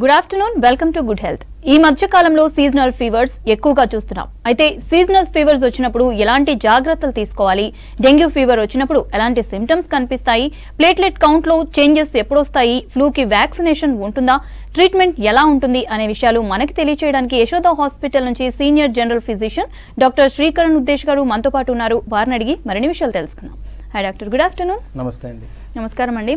Good afternoon welcome to good health. ఈ మధ్య కాలంలో సీజనల్ ఫీవర్స్ ఎక్కువగా చూస్తున్నాం. అయితే సీజనల్ ఫీవర్స్ వచ్చినప్పుడు ఎలాంటి జాగ్రత్తలు తీసుకోవాలి, డెంగ్యూ ఫీవర్ వచ్చినప్పుడు ఎలాంటి సింప్టమ్స్ కనిపిస్తాయి, ప్లేట్లెట్ కౌంట్ లో చేంజెస్ ఎప్పుడు వస్తాయి, ఫ్లూకి వ్యాక్సినేషన్ ఉంటుందా, ట్రీట్మెంట్ ఎలా ఉంటుంది అనే విషయాలు మనకి తెలియజేయడానికి యశోద హాస్పిటల్ నుంచి senior general physician doctor Srikaran Uddesh గారు మనతో పాటు ఉన్నారు. వారిని అడిగి మరిన్ని విషయాలు తెలుసుకుందాం. Hi doctor, good afternoon. నమస్తే అండి. నమస్కారం అండి.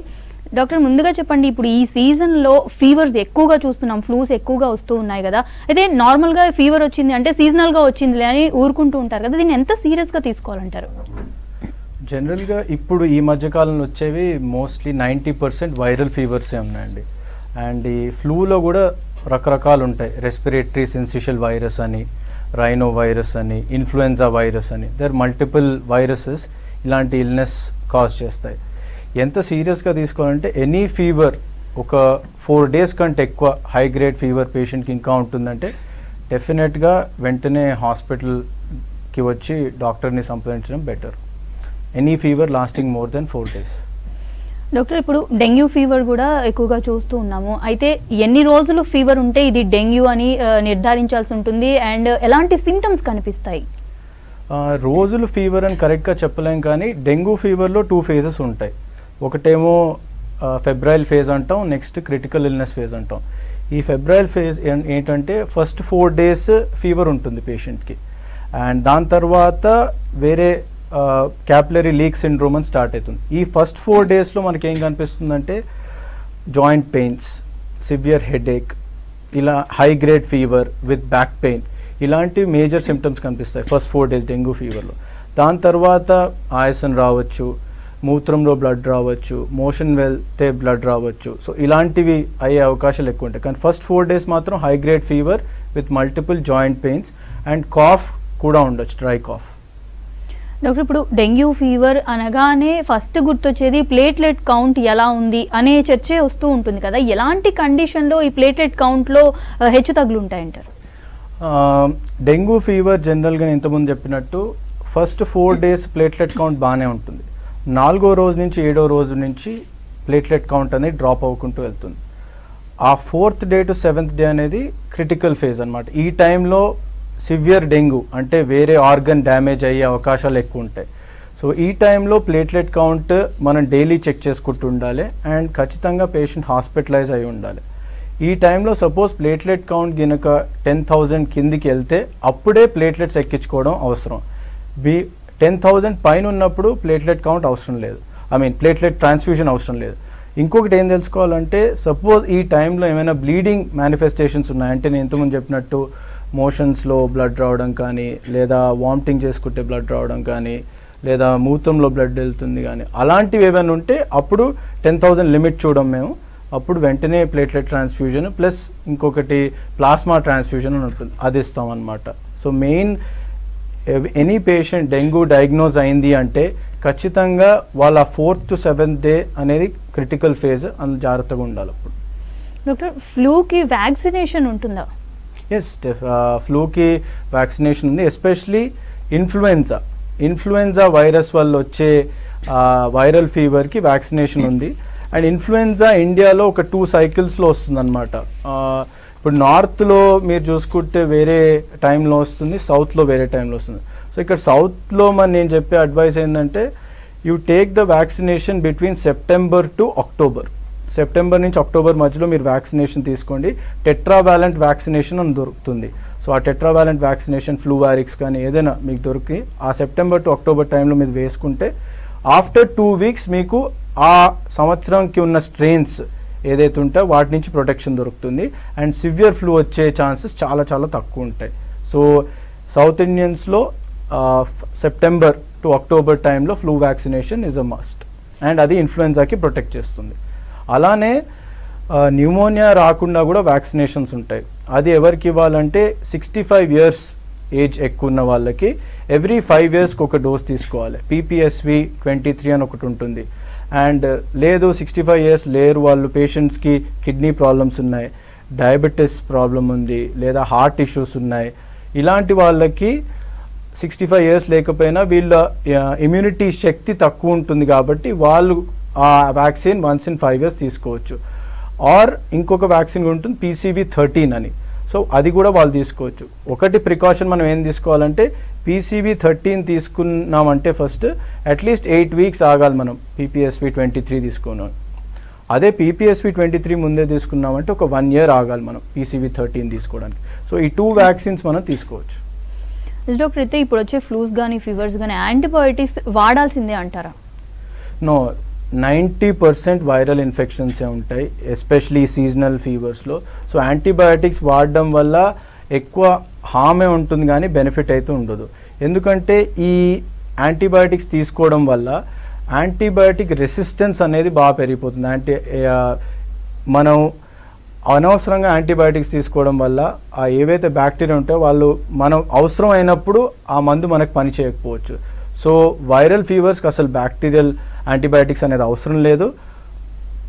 డాక్టర్, ముందుగా చెప్పండి, ఇప్పుడు ఈ సీజన్లో ఫీవర్స్ ఎక్కువగా చూస్తున్నాం, ఫ్లూస్ ఎక్కువగా వస్తూ ఉన్నాయి కదా. అయితే నార్మల్గా ఫీవర్ వచ్చింది అంటే సీజనల్గా వచ్చిందిలే అని ఊరుకుంటూ ఉంటారు కదా, దీన్ని ఎంత సీరియస్గా తీసుకోవాలంటారు? జనరల్గా ఇప్పుడు ఈ మధ్యకాలంలో వచ్చేవి మోస్ట్లీ 90% వైరల్ ఫీవర్సే ఉన్నాయండి. అండ్ ఈ ఫ్లూలో కూడా రకరకాలు ఉంటాయి. రెస్పిరేటరీ సిన్సిషియల్ వైరస్ అని, రైనో వైరస్ అని, ఇన్ఫ్లుయెన్జా వైరస్ అని, దర్ మల్టిపుల్ వైరసెస్ ఇలాంటి ఇల్నెస్ కాజ్ చేస్తాయి. ఎంత సీరియస్గా తీసుకోవాలంటే ఎనీ ఫీవర్ ఒక 4 days కంటే ఎక్కువ హై గ్రేడ్ ఫీవర్ పేషెంట్కి ఇంకా ఉంటుందంటే డెఫినెట్గా వెంటనే హాస్పిటల్కి వచ్చి డాక్టర్ని సంప్రదించడం better. Any fever lasting more than 4 days. Doctor, ఇప్పుడు డెంగ్యూ ఫీవర్ కూడా ఎక్కువగా చూస్తూ ఉన్నాము. అయితే ఎన్ని రోజులు ఫీవర్ ఉంటే ఇది డెంగ్యూ అని నిర్ధారించాల్సి ఉంటుంది, అండ్ ఎలాంటి సిమ్టమ్స్ కనిపిస్తాయి? రోజులు ఫీవర్ అని కరెక్ట్గా చెప్పలేం, కానీ డెంగ్యూ ఫీవర్లో 2 phases ఉంటాయి. ఒకటేమో ఫెబ్రైల్ ఫేజ్ అంటాం, నెక్స్ట్ క్రిటికల్ ఇల్నెస్ ఫేజ్ అంటాం. ఈ ఫెబ్రైల్ ఫేజ్ ఏంటంటే ఫస్ట్ 4 days ఫీవర్ ఉంటుంది పేషెంట్కి, అండ్ దాని తర్వాత వేరే క్యాపిలరీ లీక్ సిండ్రోమ్ అని స్టార్ట్ అవుతుంది. ఈ ఫస్ట్ 4 daysలో మనకి ఏం కనిపిస్తుందంటే జాయింట్ పెయిన్స్, సివియర్ హెడేక్, ఇలా high grade fever with back pain, ఇలాంటి మేజర్ సిమ్టమ్స్ కనిపిస్తాయి ఫస్ట్ 4 days డెంగ్యూ ఫీవర్లో. దాని తర్వాత ఆయాసం రావచ్చు, మూత్రంలో బ్లడ్ రావచ్చు, మోషన్ వెళ్తే బ్లడ్ రావచ్చు. సో ఇలాంటివి అయ్యే అవకాశాలు ఎక్కువ ఉంటాయి. కానీ ఫస్ట్ 4 days మాత్రం high grade fever with multiple joint pains and cough కూడా ఉండొచ్చు, డ్రై కాఫ్. డాక్టర్, ఇప్పుడు డెంగ్యూ ఫీవర్ అనగానే ఫస్ట్ గుర్తొచ్చేది ప్లేట్లెట్ కౌంట్ ఎలా ఉంది అనే చర్చే వస్తూ ఉంటుంది కదా. ఎలాంటి కండిషన్లో ఈ ప్లేట్లెట్ కౌంట్లో హెచ్చు తగ్గులు ఉంటాయంటారు? డెంగ్యూ ఫీవర్ జనరల్గా ఇంతకుముందు చెప్పినట్టు ఫస్ట్ 4 days ప్లేట్లెట్ కౌంట్ బాగానే ఉంటుంది. 4వ రోజు నుంచి 7వ రోజు నుంచి ప్లేట్లెట్ కౌంట్ అనేది డ్రాప్ అవ్వకుంటూ వెళ్తుంది. ఆ 4th day to 7th day అనేది క్రిటికల్ ఫేజ్ అనమాట. ఈ టైంలో సివియర్ డెంగ్యూ అంటే వేరే ఆర్గన్ డ్యామేజ్ అయ్యే అవకాశాలు ఎక్కువ ఉంటాయి. సో ఈ టైంలో ప్లేట్లెట్ కౌంట్ మనం డైలీ చెక్ చేసుకుంటూ ఉండాలి, అండ్ ఖచ్చితంగా పేషెంట్ హాస్పిటలైజ్ అయి ఉండాలి. ఈ టైంలో సపోజ్ ప్లేట్లెట్ కౌంట్ గినక 10,000 కిందికి వెళ్తే అప్పుడే ప్లేట్లెట్స్ ఎక్కించుకోవడం అవసరం. 10,000 పైన ఉన్నప్పుడు ప్లేట్లెట్ కౌంట్ అవసరం లేదు, ప్లేట్లెట్ ట్రాన్స్ఫ్యూజన్ అవసరం లేదు. ఇంకొకటి ఏం తెలుసుకోవాలంటే సపోజ్ ఈ టైంలో ఏమైనా బ్లీడింగ్ మేనిఫెస్టేషన్స్ ఉన్నాయంటే నేను ఇంతకుముందు చెప్పినట్టు మోషన్స్లో బ్లడ్ రావడం కానీ, లేదా వామిటింగ్ చేసుకుంటే బ్లడ్ రావడం కానీ, లేదా మూత్రంలో బ్లడ్ వెళ్తుంది కానీ, అలాంటివి ఏమైనా ఉంటే అప్పుడు 10,000 లిమిట్ చూడం మేము. అప్పుడు వెంటనే ప్లేట్లెట్ ట్రాన్స్ఫ్యూజన్ ప్లస్ ఇంకొకటి ప్లాస్మా ట్రాన్స్ఫ్యూజన్ అని ఉంటుంది, అది ఇస్తాం అన్నమాట. So main any patient dengue diagnose అయింది అంటే ఖచ్చితంగా వాళ్ళ 4th to 7th day అనేది క్రిటికల్ ఫేజ్, అందులో జాగ్రత్తగా ఉండాలి. అప్పుడు డాక్టర్, ఫ్లూకి వ్యాక్సినేషన్ ఉంటుందా? ఎస్, ఫ్లూకి వ్యాక్సినేషన్ ఉంది. ఎస్పెషలీ ఇన్ఫ్లుయెన్జా వైరస్ వల్ల వచ్చే వైరల్ ఫీవర్కి వ్యాక్సినేషన్ ఉంది. అండ్ ఇన్ఫ్లుయెన్జా ఇండియాలో ఒక 2 cyclesలో వస్తుందన్నమాట. ఇప్పుడు నార్త్లో మీరు చూసుకుంటే వేరే టైంలో వస్తుంది, సౌత్లో వేరే టైంలో వస్తుంది. సో ఇక్కడ సౌత్లో నేను చెప్పే అడ్వైస్ ఏంటంటే you take the vaccination between September to October. September నుంచి అక్టోబర్ మధ్యలో మీరు వ్యాక్సినేషన్ తీసుకోండి. టెట్రావాలెంట్ వ్యాక్సినేషన్ అని దొరుకుతుంది. సో ఆ టెట్రావాలెంట్ వ్యాక్సినేషన్ ఫ్లూవారిక్స్ కానీ ఏదైనా మీకు దొరికి ఆ సెప్టెంబర్ టు అక్టోబర్ టైంలో మీరు వేసుకుంటే ఆఫ్టర్ 2 weeks మీకు ఆ సంవత్సరంకి ఉన్న స్ట్రెయిన్స్ ఏదైతే ఉంటాయో వాటి నుంచి ప్రొటెక్షన్ దొరుకుతుంది, అండ్ సివియర్ ఫ్లూ వచ్చే ఛాన్సెస్ చాలా చాలా తక్కువ ఉంటాయి. సో సౌత్ ఇండియన్స్లో సెప్టెంబర్ టు అక్టోబర్ టైంలో flu vaccination is a must, and అది ఇన్ఫ్లుయెన్జాకి ప్రొటెక్ట్ చేస్తుంది. అలానే న్యూమోనియా రాకుండా కూడా వ్యాక్సినేషన్స్ ఉంటాయి. అది ఎవరికి ఇవ్వాలంటే 65 years ఏజ్ ఎక్కువ ఉన్న వాళ్ళకి ఎవ్రీ 5 yearsకి ఒక డోస్ తీసుకోవాలి. PPSV 23 అని ఒకటి ఉంటుంది. అండ్ లేదు 65 years లేరు వాళ్ళు పేషెంట్స్కి కిడ్నీ ప్రాబ్లమ్స్ ఉన్నాయి, డయాబెటీస్ ప్రాబ్లం ఉంది, లేదా హార్ట్ ఇష్యూస్ ఉన్నాయి, ఇలాంటి వాళ్ళకి 65 years లేకపోయినా వీళ్ళ ఇమ్యూనిటీ శక్తి తక్కువ ఉంటుంది కాబట్టి వాళ్ళు ఆ వ్యాక్సిన్ once in 5 years తీసుకోవచ్చు. ఆర్ ఇంకొక వ్యాక్సిన్ ఉంటుంది PCV13 అని. సో అది కూడా వాళ్ళు తీసుకోవచ్చు. ఒకటి ప్రికాషన్ మనం ఏం తీసుకోవాలంటే PCV13 తీసుకున్నామంటే ఫస్ట్ అట్లీస్ట్ 8 వీక్స్ ఆగాలి మనం PPSV23 తీసుకున్నాం. అదే PPSV23 ముందే తీసుకున్నామంటే ఒక 1 year ఆగాలి మనం PCV13 తీసుకోవడానికి. సో ఈ 2 వ్యాక్సిన్స్ మనం తీసుకోవచ్చు. డాక్టర్ అయితే ఇప్పుడు వచ్చే ఫ్లూస్ కానీ ఫీవర్స్ కానీ యాంటీబయోటిక్స్ వాడాల్సిందే అంటారా? నో, 90% వైరల్ ఇన్ఫెక్షన్సే ఉంటాయి, ఎస్పెషలీ సీజనల్ ఫీవర్స్లో. సో యాంటీబయాటిక్స్ వాడడం వల్ల ఎక్కువ హామే ఉంటుంది కానీ బెనిఫిట్ అయితే ఉండదు. ఎందుకంటే ఈ యాంటీబయాటిక్స్ తీసుకోవడం వల్ల యాంటీబయాటిక్ రెసిస్టెన్స్ అనేది బాగా పెరిగిపోతుంది. మనం అనవసరంగా యాంటీబయాటిక్స్ తీసుకోవడం వల్ల ఆ ఏవైతే బ్యాక్టీరియా ఉంటాయో వాళ్ళు మనం అవసరం అయినప్పుడు ఆ మందు మనకు పని చేయకపోవచ్చు. సో వైరల్ ఫీవర్స్కి అసలు బ్యాక్టీరియల్ యాంటీబయాటిక్స్ అనేది అవసరం లేదు.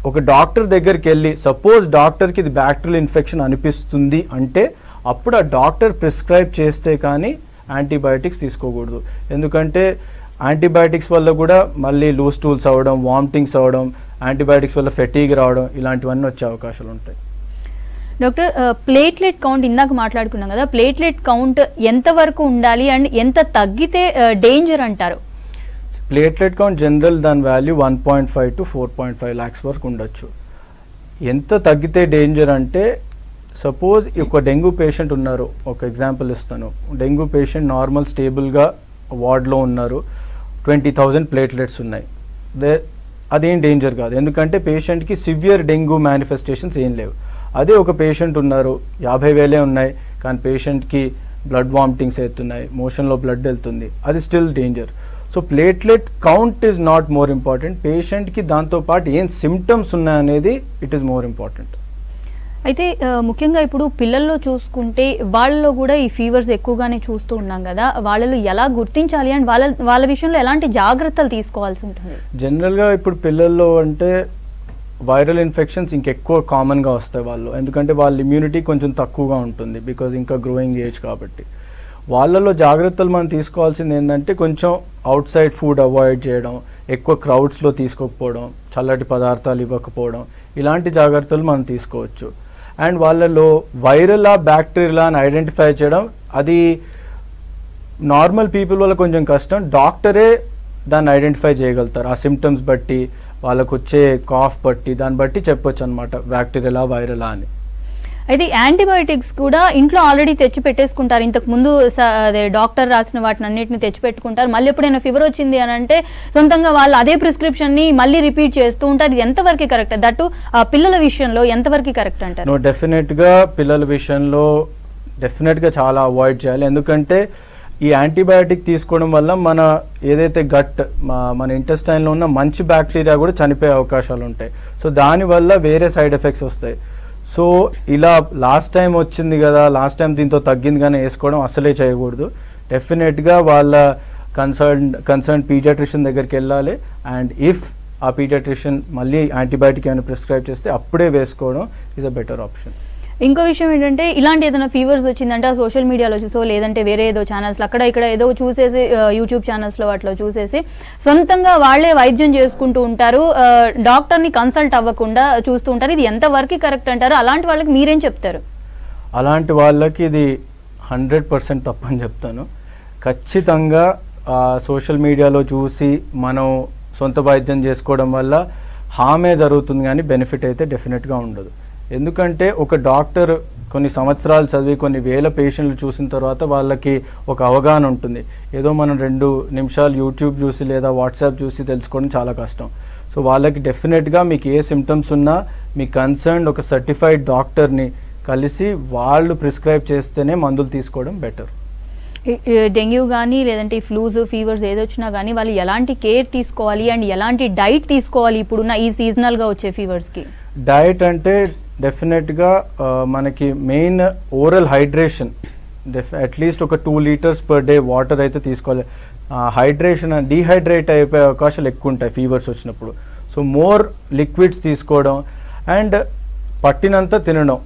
ఒక డాక్టర్ దగ్గరికి వెళ్ళి సపోజ్ డాక్టర్కి ఇది బ్యాక్టీరియల్ ఇన్ఫెక్షన్ అనిపిస్తుంది అంటే అప్పుడు ఆ డాక్టర్ ప్రిస్క్రైబ్ చేస్తే కానీ యాంటీబయాటిక్స్ తీసుకోకూడదు. ఎందుకంటే యాంటీబయాటిక్స్ వల్ల కూడా మళ్ళీ లూజ్ టూల్స్ అవ్వడం, వామిటింగ్స్ అవ్వడం, యాంటీబయాటిక్స్ వల్ల ఫెటీగ్ రావడం ఇలాంటివన్నీ వచ్చే అవకాశాలు ఉంటాయి. డాక్టర్, ప్లేట్లెట్ కౌంట్ ఇందాక మాట్లాడుకున్నాం కదా, ప్లేట్లెట్ కౌంట్ ఎంత వరకు ఉండాలి అండ్ ఎంత తగ్గితే డేంజర్ అంటారు? ప్లేట్లెట్ కౌంట్ జనరల్ దాని వాల్యూ 1.5 to 4.5 lakhs వరకు ఉండొచ్చు. ఎంత తగ్గితే డేంజర్ అంటే సపోజ్ ఒక డెంగ్యూ పేషెంట్ ఉన్నారు, ఒక ఎగ్జాంపుల్ ఇస్తాను. డెంగ్యూ పేషెంట్ నార్మల్ స్టేబుల్గా వార్డ్లో ఉన్నారు, 20,000 ప్లేట్లెట్స్ ఉన్నాయి. అదేం డేంజర్ కాదు, ఎందుకంటే పేషెంట్కి సివియర్ డెంగ్యూ మేనిఫెస్టేషన్స్ ఏం లేవు. అదే ఒక పేషెంట్ ఉన్నారు, 50,000 ఉన్నాయి కానీ పేషెంట్కి బ్లడ్ వామిటింగ్స్ అవుతున్నాయి, మోషన్లో బ్లడ్ వెళ్తుంది, అది still danger. So platelet count is not more important, పేషెంట్కి దాంతోపాటు ఏం సిమ్టమ్స్ ఉన్నాయనేది ఇట్ ఈస్ మోర్ ఇంపార్టెంట్. అయితే ముఖ్యంగా ఇప్పుడు పిల్లల్లో చూసుకుంటే వాళ్ళలో కూడా ఈ ఫీవర్స్ ఎక్కువగానే చూస్తూ ఉన్నాం కదా, వాళ్ళలో ఎలా గుర్తించాలి అండ్ వాళ్ళ విషయంలో ఎలాంటి జాగ్రత్తలు తీసుకోవాల్సి ఉంటుంది? జనరల్గా ఇప్పుడు పిల్లల్లో అంటే వైరల్ ఇన్ఫెక్షన్స్ ఇంకెక్కువ కామన్గా వస్తాయి వాళ్ళు, ఎందుకంటే వాళ్ళ ఇమ్యూనిటీ కొంచెం తక్కువగా ఉంటుంది బికాజ్ ఇంకా గ్రోయింగ్ ఏజ్ కాబట్టి. వాళ్ళలో జాగ్రత్తలు మనం తీసుకోవాల్సింది ఏంటంటే కొంచెం అవుట్ సైడ్ ఫుడ్ అవాయిడ్ చేయడం, ఎక్కువ క్రౌడ్స్లో తీసుకోకపోవడం, చల్లటి పదార్థాలు ఇవ్వకపోవడం, ఇలాంటి జాగ్రత్తలు మనం తీసుకోవచ్చు. అండ్ వాళ్ళలో వైరలా బ్యాక్టీరియలా అని ఐడెంటిఫై చేయడం అది నార్మల్ పీపుల్ వల్ల కొంచెం కష్టం, డాక్టరే దాన్ని ఐడెంటిఫై చేయగలుగుతారు. ఆ సిమ్టమ్స్ బట్టి, వాళ్ళకు వచ్చే కాఫ్ బట్టి, దాన్ని బట్టి చెప్పొచ్చు అనమాట బ్యాక్టీరియలా వైరలా అని. అయితే యాంటీబయాటిక్స్ కూడా ఇంట్లో ఆల్రెడీ తెచ్చి పెట్టేసుకుంటారు, ఇంతకు ముందు అదే డాక్టర్ రాసిన వాటిని అన్నిటిని తెచ్చి పెట్టుకుంటారు. మళ్ళీ ఎప్పుడైనా ఫీవర్ వచ్చింది అని అంటే సొంతంగా వాళ్ళు అదే ప్రిస్క్రిప్షన్ని మళ్ళీ రిపీట్ చేస్తూ ఉంటారు. ఇది ఎంతవరకు కరెక్ట్? దట్టు పిల్లల విషయంలో ఎంతవరకు కరెక్ట్ అంటారు? నో, డెఫినెట్గా పిల్లల విషయంలో డెఫినెట్గా చాలా అవాయిడ్ చేయాలి. ఎందుకంటే ఈ యాంటీబయాటిక్ తీసుకోవడం వల్ల మన ఏదైతే గట్ మన ఇంటెస్టైన్లో ఉన్న మంచి బ్యాక్టీరియా కూడా చనిపోయే అవకాశాలు ఉంటాయి. సో దానివల్ల వేరే సైడ్ ఎఫెక్ట్స్ వస్తాయి. సో ఇలా లాస్ట్ టైం వచ్చింది కదా, లాస్ట్ టైం దీంతో తగ్గింది కానీ వేసుకోవడం అసలే చేయకూడదు. డెఫినెట్గా వాళ్ళ కన్సర్న్ పీడియాట్రిషియన్ దగ్గరికి వెళ్ళాలి. అండ్ ఇఫ్ ఆ పీడియాట్రిషియన్ మళ్ళీ యాంటీబయాటిక్ ఏమైనా ప్రిస్క్రైబ్ చేస్తే అప్పుడే వేసుకోవడం ఈజ్ అ బెటర్ ఆప్షన్. ఇంకో విషయం ఏంటంటే ఇలాంటి ఏదైనా ఫీవర్స్ వచ్చిందంటే ఆ సోషల్ మీడియాలో చూసో లేదంటే వేరే ఏదో ఛానల్స్లో అక్కడ ఇక్కడ ఏదో చూసేసి యూట్యూబ్ ఛానల్స్లో వాటిలో చూసేసి సొంతంగా వాళ్ళే వైద్యం చేసుకుంటూ ఉంటారు, డాక్టర్ని కన్సల్ట్ అవ్వకుండా చూస్తూ ఉంటారు. ఇది ఎంతవరకు కరెక్ట్ అంటారు? అలాంటి వాళ్ళకి మీరేం చెప్తారు? అలాంటి వాళ్ళకి ఇది 100% తప్పని చెప్తాను. ఖచ్చితంగా సోషల్ మీడియాలో చూసి మనం సొంత వైద్యం చేసుకోవడం వల్ల హామే జరుగుతుంది కానీ బెనిఫిట్ అయితే డెఫినెట్గా ఉండదు. ఎందుకంటే ఒక డాక్టర్ కొన్ని సంవత్సరాలు చదివి కొన్ని వేల పేషెంట్లు చూసిన తర్వాత వాళ్ళకి ఒక అవగాహన ఉంటుంది. ఏదో మనం 2 నిమిషాలు యూట్యూబ్ చూసి లేదా వాట్సాప్ చూసి తెలుసుకోవడం చాలా కష్టం. సో వాళ్ళకి డెఫినెట్గా మీకు ఏ సిమ్టమ్స్ ఉన్నా మీ కన్సర్న్ ఒక సర్టిఫైడ్ డాక్టర్ని కలిసి వాళ్ళు ప్రిస్క్రైబ్ చేస్తేనే మందులు తీసుకోవడం బెటర్. డెంగ్యూ కానీ లేదంటే ఫ్లూస్ ఫీవర్స్ ఏదొచ్చినా కానీ వాళ్ళు ఎలాంటి కేర్ తీసుకోవాలి అండ్ ఎలాంటి డైట్ తీసుకోవాలి ఇప్పుడున్న ఈ సీజనల్గా వచ్చే ఫీవర్స్కి? డైట్ అంటే డెఫినెట్గా మనకి మెయిన్ ఓరల్ హైడ్రేషన్, అట్లీస్ట్ ఒక 2 liters per day వాటర్ అయితే తీసుకోవాలి. హైడ్రేషన్ డీహైడ్రేట్ అయిపోయే అవకాశాలు ఎక్కువ ఉంటాయి ఫీవర్స్ వచ్చినప్పుడు. సో మోర్ లిక్విడ్స్ తీసుకోవడం అండ్ పట్టినంత తినడం.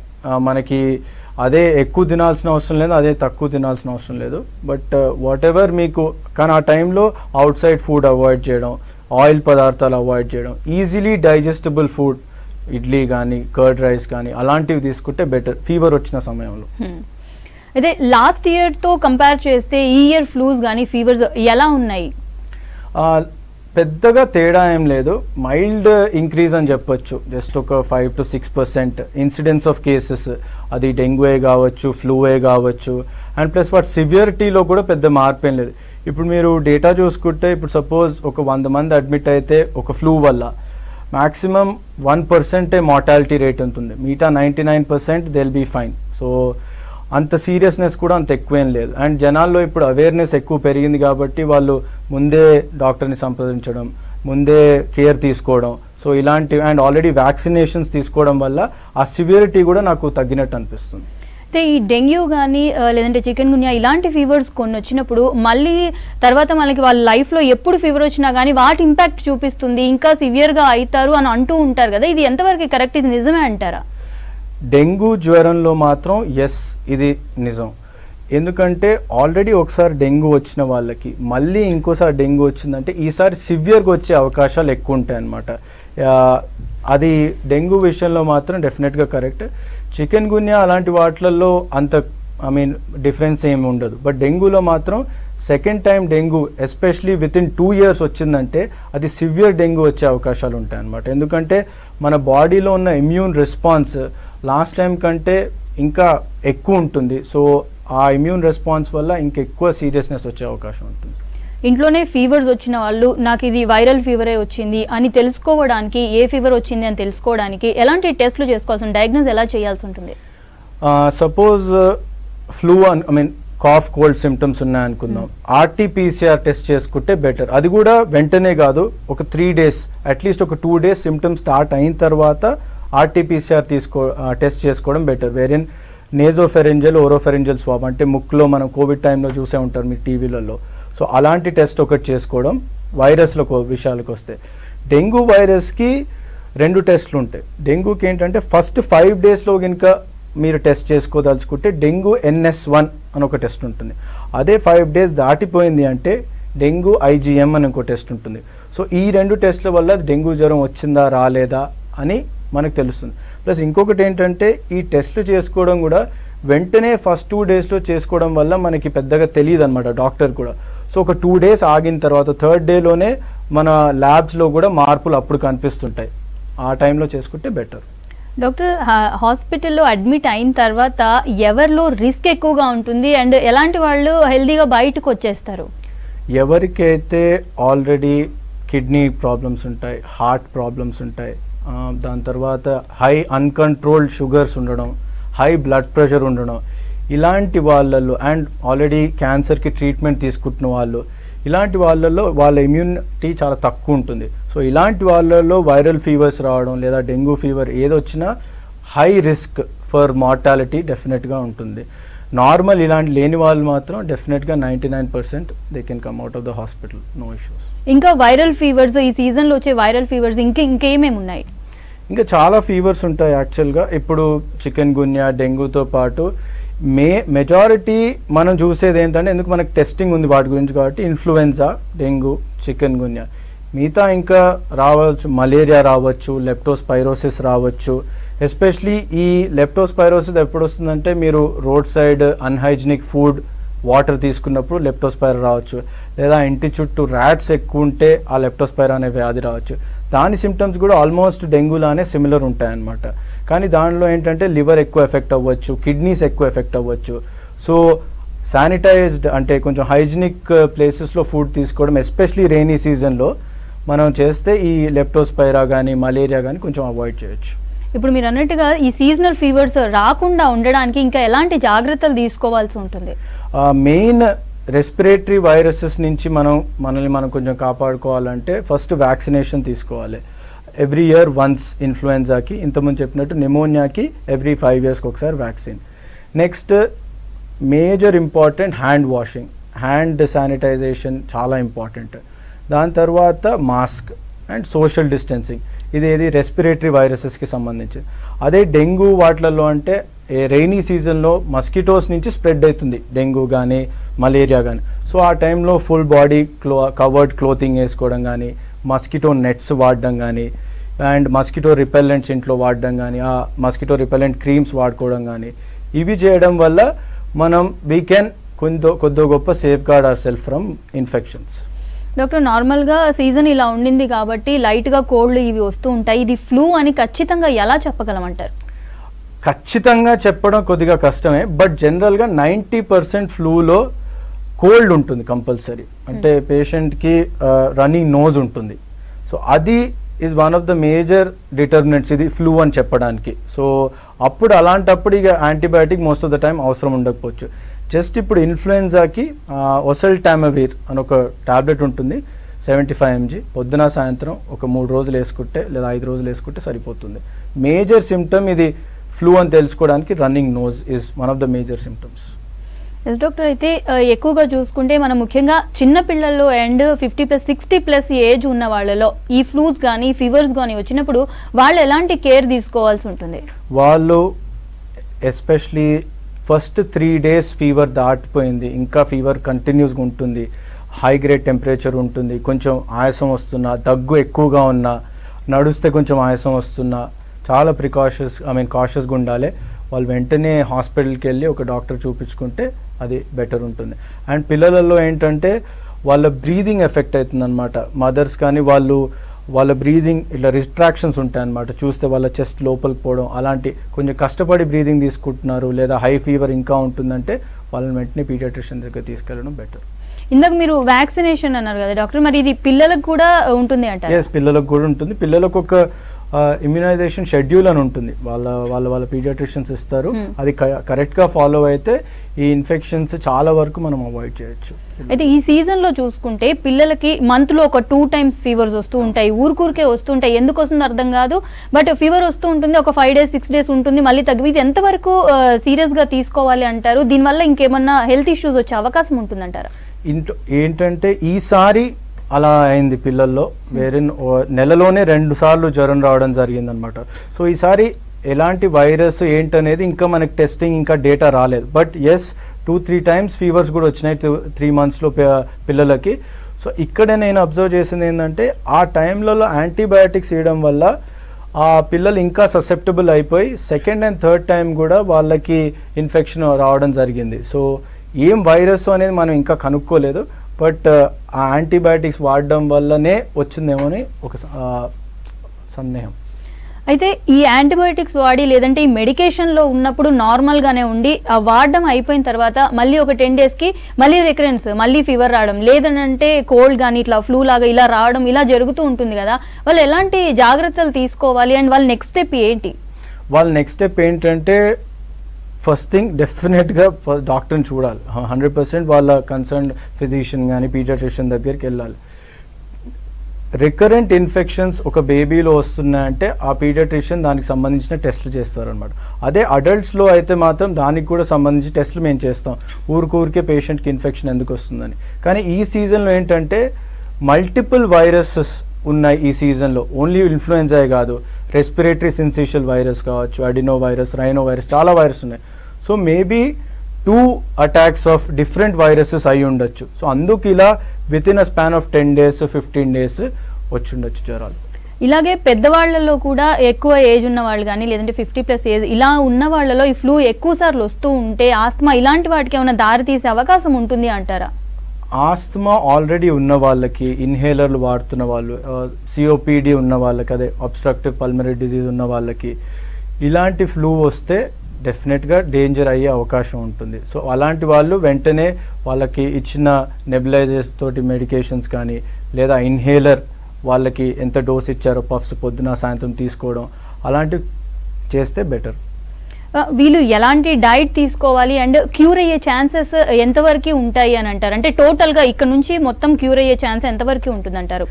మనకి అదే ఎక్కువ తినాల్సిన అవసరం లేదు, అదే తక్కువ తినాల్సిన అవసరం లేదు. బట్ వాట్ ఎవర్ మీకు, కానీ ఆ టైంలో అవుట్ సైడ్ ఫుడ్ అవాయిడ్ చేయడం, ఆయిల్ పదార్థాలు అవాయిడ్ చేయడం, ఈజీలీ డైజెస్టబుల్ ఫుడ్ ఇడ్లీ కానీ కర్డ్ రైస్ కానీ అలాంటివి తీసుకుంటే బెటర్ ఫీవర్ వచ్చిన సమయంలో. అయితే లాస్ట్ ఇయర్తో కంపేర్ చేస్తే ఈ ఇయర్ ఫ్లూస్ కానీ ఫీవర్స్ ఎలా ఉన్నాయి? పెద్దగా తేడా ఏం లేదు, మైల్డ్ ఇంక్రీజ్ అని చెప్పొచ్చు, జస్ట్ ఒక 5 to 6% ఇన్సిడెన్స్ ఆఫ్ కేసెస్, అది డెంగ్యూఏ కావచ్చు ఫ్లూఏ కావచ్చు, అండ్ ప్లస్ వాటి సివియరిటీలో కూడా పెద్ద మార్పు ఏం లేదు. ఇప్పుడు మీరు డేటా చూసుకుంటే ఇప్పుడు సపోజ్ ఒక 100 మంది అడ్మిట్ అయితే ఒక ఫ్లూ వల్ల మ్యాక్సిమం 1% మార్టాలిటీ రేట్ ఉంటుంది, మిగతా 99% they will be fine. So అంత సీరియస్నెస్ కూడా అంత ఎక్కువేం లేదు. అండ్ జనాల్లో ఇప్పుడు అవేర్నెస్ ఎక్కువ పెరిగింది కాబట్టి వాళ్ళు ముందే డాక్టర్ని సంప్రదించడం, ముందే కేర్ తీసుకోవడం, సో ఇలాంటివి అండ్ ఆల్రెడీ వ్యాక్సినేషన్స్ తీసుకోవడం వల్ల ఆ సివియరిటీ కూడా నాకు తగ్గినట్టు అనిపిస్తుంది. అయితే ఈ డెంగ్యూ కానీ లేదంటే చికెన్ గున్యా ఇలాంటి ఫీవర్స్ కొన్ని వచ్చినప్పుడు మళ్ళీ తర్వాత మనకి వాళ్ళ లైఫ్లో ఎప్పుడు ఫీవర్ వచ్చినా కానీ వాటి ఇంపాక్ట్ చూపిస్తుంది, ఇంకా సివియర్గా అవుతారు అని అంటూ ఉంటారు కదా, ఇది ఎంతవరకు కరెక్ట్, ఇది నిజమే అంటారా? డెంగ్యూ జ్వరంలో మాత్రం ఎస్, ఇది నిజం. ఎందుకంటే ఆల్రెడీ ఒకసారి డెంగ్యూ వచ్చిన వాళ్ళకి మళ్ళీ ఇంకోసారి డెంగ్యూ వచ్చిందంటే ఈసారి సివియర్గా వచ్చే అవకాశాలు ఎక్కువ ఉంటాయి అన్నమాట. అది డెంగ్యూ విషయంలో మాత్రం డెఫినెట్గా కరెక్ట్. చికెన్ గున్యా అలాంటి వాటిల్లో అంత డిఫరెన్స్ ఏమి ఉండదు, బట్ డెంగ్యూలో మాత్రం second time dengue especially within 2 years వచ్చిందంటే అది సివియర్ డెంగ్యూ వచ్చే అవకాశాలు ఉంటాయి అన్నమాట. ఎందుకంటే మన బాడీలో ఉన్న ఇమ్యూన్ రెస్పాన్స్ లాస్ట్ టైం కంటే ఇంకా ఎక్కువ ఉంటుంది, సో ఆ ఇమ్యూన్ రెస్పాన్స్ వల్ల ఇంకెక్కువ సీరియస్నెస్ వచ్చే అవకాశం ఉంటుంది. ఇంట్లోనే ఫీవర్స్ వచ్చిన వాళ్ళు నాకు ఇది వైరల్ ఫీవరే వచ్చింది అని తెలుసుకోవడానికి, ఏ ఫీవర్ వచ్చింది అని తెలుసుకోవడానికి ఎలాంటి టెస్ట్లు చేసుకోవాల్సి, డయాగ్నోస్ ఎలా చేయాల్సి ఉంటుంది? Suppose flu cough cold symptoms ఉన్నాయనుకుందాం, ఆర్టీపీసీఆర్ టెస్ట్ చేసుకుంటే బెటర్. అది కూడా వెంటనే కాదు, ఒక 3 days అట్లీస్ట్ ఒక 2 days సిమ్టమ్స్ స్టార్ట్ అయిన తర్వాత ఆర్టీపీసీఆర్ టెస్ట్ చేసుకోవడం బెటర్. వేరేన్ నేజోఫెరెంజల్ ఓరోఫెరెంజల్ స్వాబ్ అంటే ముక్కులో మనం కోవిడ్ టైంలో చూసే ఉంటారు మీ టీవీలలో, సో అలాంటి టెస్ట్ ఒకటి చేసుకోవడం. వైరస్ల విషయాలకు వస్తే డెంగ్యూ వైరస్కి 2 టెస్ట్లు ఉంటాయి. డెంగ్యూకి ఏంటంటే ఫస్ట్ 5 daysలో కనుక మీరు టెస్ట్ చేసుకోదలుచుకుంటే డెంగ్యూ NS1 అని ఒక టెస్ట్ ఉంటుంది. అదే 5 days దాటిపోయింది అంటే డెంగ్యూ IgM అని ఒక టెస్ట్ ఉంటుంది. సో ఈ 2 టెస్ట్ల వల్ల డెంగ్యూ జ్వరం వచ్చిందా రాలేదా అని మనకు తెలుస్తుంది. ప్లస్ ఇంకొకటి ఏంటంటే ఈ టెస్ట్లు చేసుకోవడం కూడా వెంటనే ఫస్ట్ 2 daysలో చేసుకోవడం వల్ల మనకి పెద్దగా తెలియదు అనమాట డాక్టర్ కూడా. సో ఒక 2 days ఆగిన తర్వాత 3rd dayలోనే మన ల్యాబ్స్లో కూడా మార్పులు అప్పుడు కనిపిస్తుంటాయి, ఆ టైంలో చేసుకుంటే బెటర్. డాక్టర్, హాస్పిటల్లో అడ్మిట్ అయిన తర్వాత ఎవరిలో రిస్క్ ఎక్కువగా ఉంటుంది అండ్ ఎలాంటి వాళ్ళు హెల్దీగా బయటకు వచ్చేస్తారు? ఎవరికైతే ఆల్రెడీ కిడ్నీ ప్రాబ్లమ్స్ ఉంటాయి, హార్ట్ ప్రాబ్లమ్స్ ఉంటాయి, దాని తర్వాత హై అన్కంట్రోల్డ్ షుగర్స్ ఉండడం, హై బ్లడ్ ప్రెషర్ ఉండడం, ఇలాంటి వాళ్ళల్లో అండ్ ఆల్రెడీ క్యాన్సర్కి ట్రీట్మెంట్ తీసుకుంటున్న వాళ్ళు, ఇలాంటి వాళ్ళల్లో వాళ్ళ ఇమ్యూనిటీ చాలా తక్కువ ఉంటుంది. సో ఇలాంటి వాళ్ళల్లో వైరల్ ఫీవర్స్ రావడం లేదా డెంగ్యూ ఫీవర్ ఏదొచ్చినా హై రిస్క్ ఫర్ మార్టాలిటీ డెఫినెట్గా ఉంటుంది. నార్మల్ ఇలాంటి లేని వాళ్ళు మాత్రం డెఫినెట్గా 99% they can come out of the hospital, no issues. ఇంకా వైరల్ ఫీవర్స్, ఈ సీజన్లో వచ్చే వైరల్ ఫీవర్స్ ఇంకేమేమి ఉన్నాయి? ఇంకా చాలా ఫీవర్స్ ఉంటాయి యాక్చువల్గా. ఇప్పుడు చికెన్ గున్యా డెంగ్యూతో పాటు మెజారిటీ మనం చూసేది ఏంటంటే, ఎందుకు మనకు టెస్టింగ్ ఉంది వాటి గురించి కాబట్టి, ఇన్ఫ్లుయెన్జా, డెంగ్యూ, చికెన్ గున్యా, మిగతా ఇంకా రావచ్చు, మలేరియా రావచ్చు, లెప్టోస్పైరోసిస్ రావచ్చు. ఎస్పెషలీ ఈ లెప్టోస్పైరోసిస్ ఎప్పుడు వస్తుందంటే మీరు road side unhygienic food water తీసుకున్నప్పుడు లెప్టోస్పైరా రావచ్చు, లేదా ఇంటి చుట్టూ ర్యాట్స్ ఎక్కువ ఉంటే ఆ లెప్టోస్పైరా అనే వ్యాధి రావచ్చు. దాని సిమ్టమ్స్ కూడా ఆల్మోస్ట్ డెంగ్యూలానే సిమిలర్ ఉంటాయన్నమాట. కానీ దానిలో ఏంటంటే లివర్ ఎక్కువ ఎఫెక్ట్ అవ్వచ్చు, కిడ్నీస్ ఎక్కువ ఎఫెక్ట్ అవ్వచ్చు. సో శానిటైజ్డ్ అంటే కొంచెం హైజినిక్ ప్లేసెస్లో ఫుడ్ తీసుకోవడం, ఎస్పెషలీ రెయినీ సీజన్లో మనం చేస్తే ఈ లెప్టోస్పైరా కానీ మలేరియా కానీ కొంచెం అవాయిడ్ చేయొచ్చు. ఇప్పుడు మీరు అన్నట్టుగా ఈ సీజనల్ ఫీవర్స్ రాకుండా ఉండడానికి ఇంకా ఎలాంటి జాగ్రత్తలు తీసుకోవాల్సి ఉంటుంది? మెయిన్ రెస్పిరేటరీ వైరసెస్ నుంచి మనల్ని మనం కొంచెం కాపాడుకోవాలంటే ఫస్ట్ వ్యాక్సినేషన్ తీసుకోవాలి. ఎవ్రీ ఇయర్ వన్స్ ఇన్ఫ్లుయెన్జాకి, ఇంతకుముందు చెప్పినట్టు నిమోనియాకి ఎవ్రీ 5 yearsకి ఒకసారి vaccine. Next major important hand washing, hand sanitization చాలా ఇంపార్టెంట్. దాని తర్వాత మాస్క్ అండ్ సోషల్ డిస్టెన్సింగ్, ఇది రెస్పిరేటరీ వైరసెస్కి సంబంధించి. అదే డెంగ్యూ వాటిలలో అంటే రెయినీ సీజన్లో మస్కిటోస్ నుంచి స్ప్రెడ్ అవుతుంది డెంగ్యూ కానీ మలేరియా కానీ. సో ఆ టైంలో ఫుల్ బాడీ కవర్డ్ క్లోతింగ్ వేసుకోవడం కానీ, మస్కిటో నెట్స్ వాడడం కానీ, అండ్ మస్కిటో రిపెల్లెంట్స్ ఇంట్లో వాడడం కానీ, ఆ మస్కిటో రిపెల్లెంట్ క్రీమ్స్ వాడుకోవడం కానీ, ఇవి చేయడం వల్ల మనం వీ కెన్ కొద్ది గొప్ప safeguard our self from infections. Doctor, నార్మల్గా సీజన్ ఇలా ఉండింది కాబట్టి లైట్గా కోల్డ్ ఇవి వస్తూ ఉంటాయి, ఇది ఫ్లూ అని ఖచ్చితంగా ఎలా చెప్పగలమంటారు? ఖచ్చితంగా చెప్పడం కొద్దిగా కష్టమే, బట్ జనరల్గా 90% ఫ్లూలో కోల్డ్ ఉంటుంది కంపల్సరీ. అంటే పేషెంట్కి రన్నింగ్ నోజ్ ఉంటుంది. సో అది is one of the major determinants ఇది ఫ్లూ అని చెప్పడానికి. సో అప్పుడు అలాంటప్పుడు ఇక antibiotic most of the time అవసరం ఉండకపోవచ్చు. జస్ట్ ఇప్పుడు ఇన్ఫ్లుయెన్జాకి ఒసెల్టామవిర్ అని ఒక టాబ్లెట్ ఉంటుంది, 75 mg, పొద్దున సాయంత్రం ఒక 3 రోజులు వేసుకుంటే లేదా 5 రోజులు వేసుకుంటే సరిపోతుంది. మేజర్ సిమ్టమ్ ఇది ఫ్లూ అని తెలుసుకోవడానికి running nose is one of the major symptoms. Yes doctor, అయితే ఎక్కువగా చూసుకుంటే మనం ముఖ్యంగా చిన్న పిల్లల్లో అండ్ 50+, 60+ ఏజ్ ఉన్న వాళ్ళలో ఈ ఫ్లూస్ కానీ ఫీవర్స్ కానీ వచ్చినప్పుడు వాళ్ళు ఎలాంటి కేర్ తీసుకోవాల్సి ఉంటుంది? వాళ్ళు ఎస్పెషలీ ఫస్ట్ 3 days ఫీవర్ దాటిపోయింది, ఇంకా ఫీవర్ కంటిన్యూస్గా ఉంటుంది, హై గ్రేడ్ టెంపరేచర్ ఉంటుంది, కొంచెం ఆయాసం వస్తున్నా, దగ్గు ఎక్కువగా ఉన్నా, నడుస్తే కొంచెం ఆయాసం వస్తున్నా, చాలా కాషియస్గా ఉండాలి. వాళ్ళు వెంటనే హాస్పిటల్కి వెళ్ళి ఒక డాక్టర్ చూపించుకుంటే అది బెటర్ ఉంటుంది. అండ్ పిల్లలలో ఏంటంటే వాళ్ళ బ్రీదింగ్ ఎఫెక్ట్ అవుతుంది అనమాట. మదర్స్ కానీ వాళ్ళ బ్రీదింగ్ ఇట్లా రిస్ట్రాక్షన్స్ ఉంటాయి అన్నమాట. చూస్తే వాళ్ళ చెస్ట్ లోపలికి పోవడం, అలాంటి కొంచెం కష్టపడి బ్రీదింగ్ తీసుకుంటున్నారు లేదా హై ఫీవర్ ఇంకా ఉంటుందంటే వాళ్ళని వెంటనే పీడియాట్రిషియన్ దగ్గర తీసుకెళ్ళడం బెటర్. ఇందాక మీరు వ్యాక్సినేషన్ అన్నారు కదా డాక్టర్, మరి ఇది పిల్లలకు కూడా ఉంటుంది అంటారు? ఎస్, పిల్లలకు కూడా ఉంటుంది. పిల్లలకు ఒక ఇమ్యునైజేషన్ షెడ్యూల్ అని ఉంటుంది, వాళ్ళ పీడియాట్రిషియన్స్ ఇస్తారు. అది కరెక్ట్గా ఫాలో అయితే ఈ ఇన్ఫెక్షన్స్ చాలా వరకు మనం అవాయిడ్ చేయొచ్చు. అయితే ఈ సీజన్లో చూసుకుంటే పిల్లలకి మంత్లో ఒక 2 times ఫీవర్స్ వస్తూ ఉంటాయి, ఊరికే వస్తుంటాయి, ఎందుకు వస్తుందో అర్థం కాదు, బట్ ఫీవర్ వస్తూ ఉంటుంది, ఒక 5 days 6 days ఉంటుంది, మళ్ళీ తగ్గి. ఇది ఎంతవరకు సీరియస్గా తీసుకోవాలి అంటారు? దీనివల్ల ఇంకేమన్నా హెల్త్ ఇష్యూస్ వచ్చే అవకాశం ఉంటుందంటారా? ఏంటంటే ఈసారి అలా అయింది పిల్లల్లో, వేరే నెలలోనే 2 సార్లు జ్వరం రావడం జరిగిందనమాట. సో ఈసారి ఎలాంటి వైరస్ ఏంటనేది ఇంకా మనకి టెస్టింగ్ ఇంకా డేటా రాలేదు. బట్ ఎస్, 2-3 times ఫీవర్స్ కూడా వచ్చినాయి 3 monthsలో పిల్లలకి. సో ఇక్కడ నేను అబ్జర్వ్ చేసింది ఏంటంటే ఆ టైంలలో యాంటీబయాటిక్స్ వేయడం వల్ల ఆ పిల్లలు ఇంకా ససెప్టబుల్ అయిపోయి 2nd and 3rd time కూడా వాళ్ళకి ఇన్ఫెక్షన్ రావడం జరిగింది. సో ఏం వైరస్ అనేది మనం ఇంకా కనుక్కోలేదు, బట్ ఆ యాంటీబయాటిక్స్ వాడడం వల్లనే వచ్చిందేమో అని ఒక సందేహం. అయితే ఈ యాంటీబయాటిక్స్ వాడి లేదంటే ఈ మెడికేషన్లో ఉన్నప్పుడు నార్మల్గానే ఉండి ఆ వాడడం అయిపోయిన తర్వాత మళ్ళీ ఒక 10 daysకి మళ్ళీ రికరెన్స్, మళ్ళీ ఫీవర్ రావడం, లేదంటే కోల్డ్ కానీ ఇట్లా ఫ్లూ లాగా ఇలా రావడం ఇలా జరుగుతూ ఉంటుంది కదా, వాళ్ళు ఎలాంటి జాగ్రత్తలు తీసుకోవాలి అండ్ వాళ్ళ నెక్స్ట్ స్టెప్ ఏంటి? వాళ్ళ నెక్స్ట్ స్టెప్ ఏంటంటే ఫస్ట్ థింగ్ డెఫినెట్గా డాక్టర్ని చూడాలి. 100% వాళ్ళ కన్సర్న్ ఫిజిషియన్ కానీ పీడియాట్రిషియన్ దగ్గరికి వెళ్ళాలి. రికరెంట్ ఇన్ఫెక్షన్స్ ఒక బేబీలో వస్తున్నాయంటే ఆ పీడియాట్రిషియన్ దానికి సంబంధించిన టెస్టులు చేస్తారనమాట. అదే అడల్ట్స్లో అయితే మాత్రం దానికి కూడా సంబంధించి టెస్టులు మేము చేస్తాం, ఊరికే పేషెంట్కి ఇన్ఫెక్షన్ ఎందుకు వస్తుందని. కానీ ఈ సీజన్లో ఏంటంటే మల్టిపుల్ వైరసెస్ ఉన్నాయి. ఈ సీజన్లో ఓన్లీ ఇన్ఫ్లుయెన్జా కాదు, రెస్పిరేటరీ సిన్సిషియల్ వైరస్ కావచ్చు, అడినో వైరస్, రైనో వైరస్, చాలా వైరస్ ఉన్నాయి. So maybe 2 attacks of different viruses అయి ఉండొచ్చు. సో అందుకు ఇలా within a span of 10 days 15 days వచ్చి ఉండొచ్చు జ్వరాలు. ఇలాగే పెద్దవాళ్లలో కూడా ఎక్కువ ఏజ్ ఉన్న వాళ్ళు కానీ లేదంటే 50+ ఏజ్ ఇలా ఉన్న వాళ్ళలో ఈ ఫ్లూ ఎక్కువ సార్లు వస్తూ ఉంటే ఆస్తమా ఇలాంటి వాటికి ఏమైనా దారి తీసే అవకాశం ఉంటుంది అంటారా? ఆస్తమా ఆల్రెడీ ఉన్న వాళ్ళకి, ఇన్హేలర్లు వాడుతున్న వాళ్ళు, సిఓపిడి ఉన్న వాళ్ళకి, అదే అబ్స్ట్రక్టివ్ పల్మనరీ డిజీజ్ ఉన్న వాళ్ళకి ఇలాంటి ఫ్లూ వస్తే డెఫినెట్గా డేంజర్ అయ్యే అవకాశం ఉంటుంది. సో అలాంటి వాళ్ళు వెంటనే వాళ్ళకి ఇచ్చిన నెబులైజర్స్ తోటి మెడికేషన్స్ కానీ లేదా ఇన్హేలర్ వాళ్ళకి ఎంత డోస్ ఇచ్చారో పఫ్స్ పొద్దున సాయంత్రం తీసుకోవడం అలాంటివి చేస్తే బెటర్. వీళ్ళు ఎలాంటి డైట్ తీసుకోవాలి అండ్ క్యూర్ అయ్యే ఛాన్సెస్ ఎంతవరకు ఉంటాయి అని అంటారు? అంటే టోటల్గా ఇక్కడ నుంచి మొత్తం క్యూర్ అయ్యే ఛాన్స్ ఎంతవరకు ఉంటుందంటారు?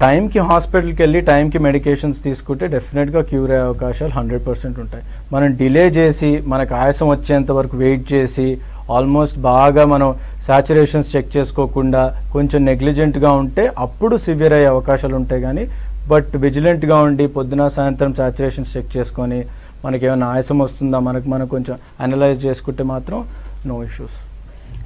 టైంకి హాస్పిటల్కి వెళ్ళి టైంకి మెడికేషన్స్ తీసుకుంటే డెఫినెట్గా క్యూర్ అయ్యే అవకాశాలు 100% ఉంటాయి. మనం డిలే చేసి మనకు ఆయాసం వచ్చేంత వరకు వెయిట్ చేసి ఆల్మోస్ట్ బాగా మనం సాచురేషన్స్ చెక్ చేసుకోకుండా కొంచెం నెగ్లిజెంట్గా ఉంటే అప్పుడు సివియర్ అయ్యే అవకాశాలు ఉంటాయి. కానీ బట్ విజిలెంట్గా ఉండి పొద్దున సాయంత్రం సాచురేషన్స్ చెక్ చేసుకొని మనకి ఏమైనా ఆయాసం వస్తుందా మనం కొంచెం అనలైజ్ చేసుకుంటే మాత్రం నో ఇష్యూస్.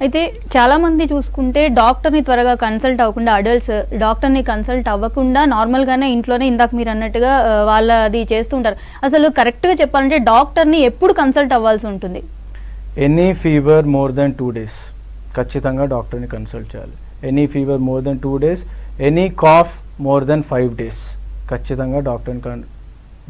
అయితే చాలా మంది చూసుకుంటే డాక్టర్ని త్వరగా కన్సల్ట్ అవ్వకుండా అడల్ట్స్ డాక్టర్ని కన్సల్ట్ అవ్వకుండా నార్మల్గానే ఇంట్లోనే ఇందాక మీరు అన్నట్టుగా వాళ్ళది చేస్తుంటారు. అసలు కరెక్ట్గా చెప్పాలంటే డాక్టర్ని ఎప్పుడు కన్సల్ట్ అవ్వాల్సి ఉంటుంది? Any fever more than 2 days ఖచ్చితంగా డాక్టర్ని కన్సల్ట్ చేయాలి. Any fever more than 2 days, any cough more than 5 days ఖచ్చితంగా డాక్టర్ని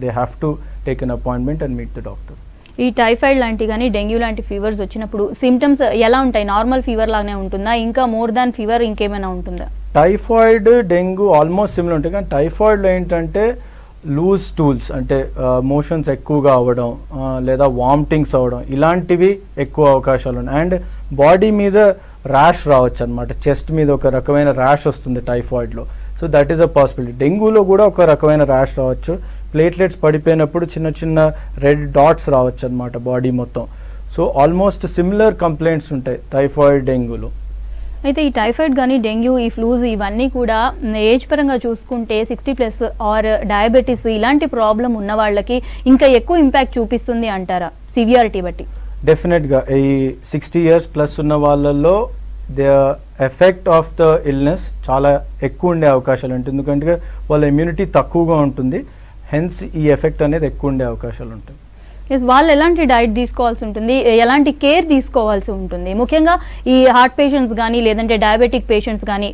they have to take an appointment and meet the doctor. ఈ టైఫాయిడ్ లాంటి కానీ డెంగ్యూ లాంటి ఫీవర్స్ వచ్చినప్పుడు సిమ్టమ్స్ ఎలా ఉంటాయి? నార్మల్ ఫీవర్ లాగానే ఉంటుందా, ఇంకా మోర్ దాన్ ఫీవర్ ఇంకేమైనా ఉంటుందా? టైఫాయిడ్ డెంగ్యూ ఆల్మోస్ట్ సిమిలర్ ఉంటాయి, కానీ టైఫాయిడ్లో ఏంటంటే లూజ్ స్టూల్స్ అంటే మోషన్స్ ఎక్కువగా అవ్వడం లేదా వామిటింగ్స్ అవ్వడం ఇలాంటివి ఎక్కువ అవకాశాలు ఉన్నాయి. అండ్ బాడీ మీద ర్యాష్ రావచ్చు అనమాట, చెస్ట్ మీద ఒక రకమైన ర్యాష్ వస్తుంది టైఫాయిడ్లో. So that is a possibility. డెంగ్యూలో కూడా ఒక రకమైన ర్యాష్ రావచ్చు, ప్లేట్లెట్స్ పడిపోయినప్పుడు చిన్న చిన్న రెడ్ డాట్స్ రావచ్చు అనమాట బాడీ మొత్తం. సో ఆల్మోస్ట్ సిమిలర్ కంప్లైంట్స్ ఉంటాయి టైఫాయిడ్ డెంగ్యూలో. అయితే ఈ టైఫాయిడ్ కానీ డెంగ్యూ ఈ ఫ్లూస్ ఇవన్నీ కూడా ఏజ్ పరంగా చూసుకుంటే 60+ ఆర్ డయాబెటీస్ ఇలాంటి ప్రాబ్లం ఉన్న వాళ్ళకి ఇంకా ఎక్కువ ఇంపాక్ట్ చూపిస్తుంది అంటారా సివియారిటీ బట్టి? డెఫినెట్గా ఈ 60 years ప్లస్ ఉన్న వాళ్ళల్లో the effect of the illness చాలా ఎక్కువ ఉండే అవకాశాలు ఉంటుంది, ఎందుకంటే వాళ్ళ ఇమ్యూనిటీ తక్కువగా ఉంటుంది, హెన్స్ ఈ ఎఫెక్ట్ అనేది ఎక్కువ ఉండే అవకాశాలు ఉంటాయి. వాళ్ళు ఎలాంటి డైట్ తీసుకోవాల్సి ఉంటుంది, ఎలాంటి కేర్ తీసుకోవాల్సి ఉంటుంది, ముఖ్యంగా ఈ హార్ట్ పేషెంట్స్ కానీ లేదంటే డయాబెటిక్ పేషెంట్స్ కానీ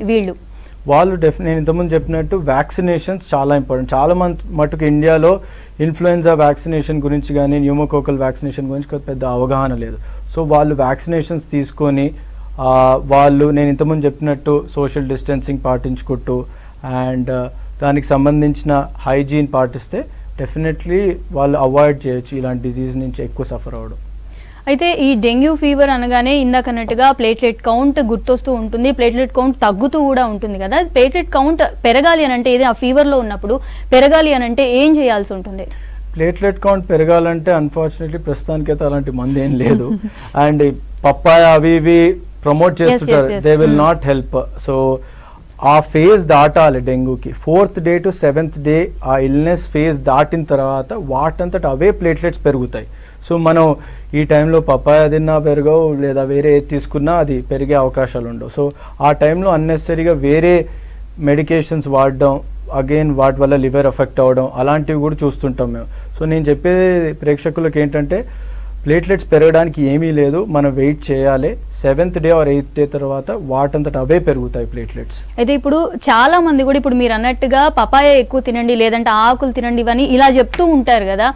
వాళ్ళు నేను ఇంతకుముందు చెప్పినట్టు వ్యాక్సినేషన్స్ చాలా ఇంపార్టెంట్. చాలా మటుకు ఇండియాలో ఇన్ఫ్లుయెన్జా వ్యాక్సినేషన్ గురించి కానీ న్యూమోకోకల్ వ్యాక్సినేషన్ గురించి పెద్ద అవగాహన లేదు. సో వాళ్ళు వ్యాక్సినేషన్స్ తీసుకొని వాళ్ళు నేను ఇంతకుముందు చెప్పినట్టు సోషల్ డిస్టెన్సింగ్ పాటించుకుంటూ అండ్ దానికి సంబంధించిన హైజీన్ పాటిస్తే డెఫినెట్లీ వాళ్ళు అవాయిడ్ చేయొచ్చు ఇలాంటి డిజీజ్ నుంచి ఎక్కువ సఫర్ అవ్వడం. అయితే ఈ డెంగ్యూ ఫీవర్ అనగానే ఇందాకన్నట్టుగా ప్లేట్లెట్ కౌంట్ గుర్తొస్తూ ఉంటుంది, ప్లేట్లెట్ కౌంట్ తగ్గుతూ కూడా ఉంటుంది కదా. ప్లేట్లెట్ కౌంట్ పెరగాలి అని అంటే ఆ ఫీవర్లో ఉన్నప్పుడు పెరగాలి అని అంటే ఏం చేయాల్సి ఉంటుంది? ప్లేట్లెట్ కౌంట్ పెరగాలంటే అన్ఫార్చునేట్లీ ప్రస్తుతానికైతే అలాంటి మందు ఏం లేదు. అండ్ పప్పాయ అవి ఇవి ప్రమోట్ చేస్తుంటారు, they will not help. So ఆ ఫేజ్ దాటాలి డెంగ్యూకి. 4th day to 7th day ఆ ఇల్నెస్ ఫేజ్ దాటిన తర్వాత వాటంతట అవే ప్లేట్లెట్స్ పెరుగుతాయి. సో మనం ఈ టైంలో పపాయ తిన్నా పెరగవు, లేదా వేరే ఏది తీసుకున్నా అది పెరిగే అవకాశాలు ఉండవు. సో ఆ టైంలో అన్నెసరీగా వేరే మెడికేషన్స్ వాడడం, అగైన్ వాటి వల్ల లివర్ ఎఫెక్ట్ అవ్వడం అలాంటివి కూడా చూస్తుంటాం మేము. సో నేను చెప్పేది ప్రేక్షకులకు ఏంటంటే ప్లేట్లెట్స్ పెరగడానికి ఏమీ లేదు, మనం వెయిట్ చేయాలి. 7th day or 8th day తర్వాత వాటంతట అవే పెరుగుతాయి ప్లేట్లెట్స్. అయితే ఇప్పుడు చాలా మంది కూడా ఇప్పుడు మీరు అన్నట్టుగా పపాయ ఎక్కువ తినండి లేదంటే ఆకులు తినండి అని ఇలా చెప్తూ ఉంటారు కదా,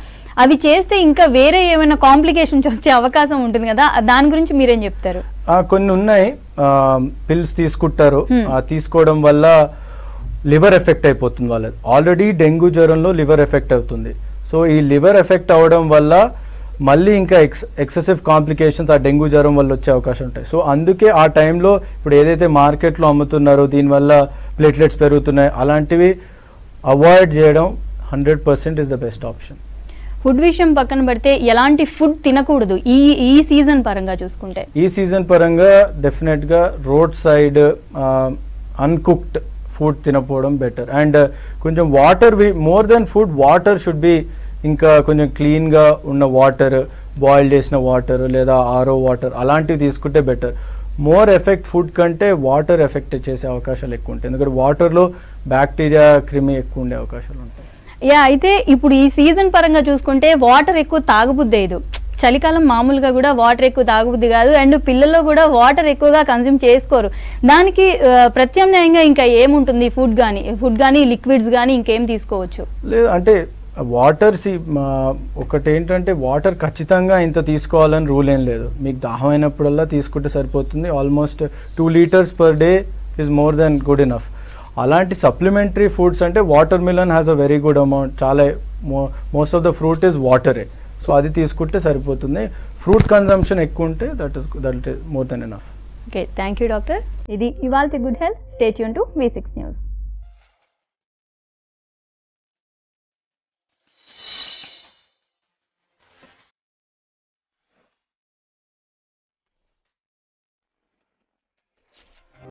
అవి చేస్తే ఇంకా వేరే ఏమైనా కాంప్లికేషన్స్ వచ్చే అవకాశం ఉంటుంది కదా, దాని గురించి మీరేం చెప్తారు? కొన్ని ఉన్నాయి, పిల్స్ తీసుకుంటారు, తీసుకోవడం వల్ల లివర్ ఎఫెక్ట్ అయిపోతుంది వాళ్ళది. ఆల్రెడీ డెంగ్యూ జ్వరంలో లివర్ ఎఫెక్ట్ అవుతుంది. సో ఈ లివర్ ఎఫెక్ట్ అవ్వడం వల్ల మళ్ళీ ఇంకా ఎక్సెసివ్ కాంప్లికేషన్స్ ఆ డెంగ్యూ జ్వరం వల్ల వచ్చే అవకాశం ఉంటాయి. సో అందుకే ఆ టైంలో ఇప్పుడు ఏదైతే మార్కెట్లో అమ్ముతున్నారో దీనివల్ల ప్లేట్లెట్స్ పెరుగుతున్నాయి అలాంటివి అవాయిడ్ చేయడం 100% is the best option. Food విషయం పక్కన పెడితే ఎలాంటి ఫుడ్ తినకూడదు ఈ సీజన్ పరంగా చూసుకుంటే? ఈ సీజన్ పరంగా డెఫినెట్గా రోడ్ సైడ్ అన్కుక్డ్ ఫుడ్ తినకపోవడం బెటర్. అండ్ కొంచెం water, more than food water should be ఇంకా కొంచెం క్లీన్గా ఉన్న వాటర్, బాయిల్ చేసిన వాటర్ లేదా ఆరో వాటర్ అలాంటివి తీసుకుంటే బెటర్. మోర్ ఎఫెక్ట్ ఫుడ్ కంటే వాటర్ ఎఫెక్ట్ చేసే అవకాశాలు ఎక్కువ ఉంటాయి, ఎందుకంటే వాటర్లో బ్యాక్టీరియా క్రిమి ఎక్కువ ఉండే అవకాశాలు ఉంటాయి. అయితే ఇప్పుడు ఈ సీజన్ పరంగా చూసుకుంటే వాటర్ ఎక్కువ తాగబుద్ది లేదు, చలికాలం మామూలుగా కూడా వాటర్ ఎక్కువ తాగబుద్ది కాదు, అండ్ పిల్లల్లో కూడా వాటర్ ఎక్కువగా కన్జ్యూమ్ చేసుకోరు. దానికి ప్రత్యామ్నాయంగా ఇంకా ఏముంటుంది? ఫుడ్ కానీ లిక్విడ్స్ కానీ ఇంకేం తీసుకోవచ్చు? లేదు అంటే వాటర్ ఒకటి ఏంటంటే వాటర్ ఖచ్చితంగా ఇంత తీసుకోవాలని రూల్ ఏం లేదు, మీకు దాహం అయినప్పుడల్లా తీసుకుంటే సరిపోతుంది. Almost 2 liters per day is more than good enough. అలాంటి సప్లిమెంటరీ ఫుడ్స్ అంటే watermelon has a very good amount, చాలా most of the fruit is వాటరే. సో అది తీసుకుంటే సరిపోతుంది. ఫ్రూట్ కన్జంప్షన్ ఎక్కువ ఉంటే that is more than enough. Okay, thank you doctor. ఇది ఇవాల్టి good health. Stay tune to V6 News.